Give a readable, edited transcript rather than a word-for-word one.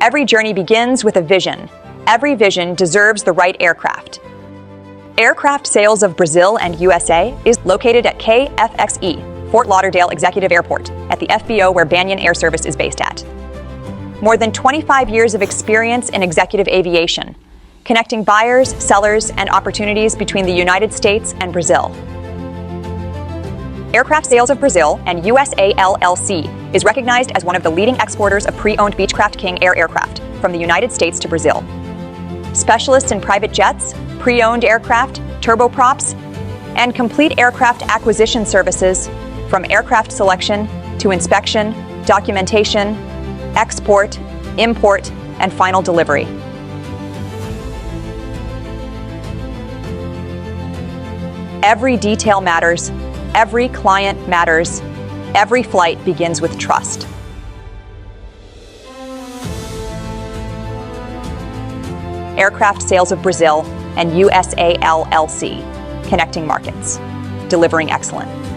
Every journey begins with a vision. Every vision deserves the right aircraft. Aircraft Sales of Brazil and USA is located at KFXE, Fort Lauderdale Executive Airport, at the FBO where Banyan Air Service is based at. More than 25 years of experience in executive aviation, connecting buyers, sellers, and opportunities between the United States and Brazil. Aircraft Sales of Brazil and USA LLC is recognized as one of the leading exporters of pre-owned Beechcraft King Air aircraft from the United States to Brazil. Specialists in private jets, pre-owned aircraft, turboprops, and complete aircraft acquisition services from aircraft selection to inspection, documentation, export, import, and final delivery. Every detail matters, every client matters, every flight begins with trust. Aircraft Sales of Brazil and USA LLC, connecting markets, delivering excellence.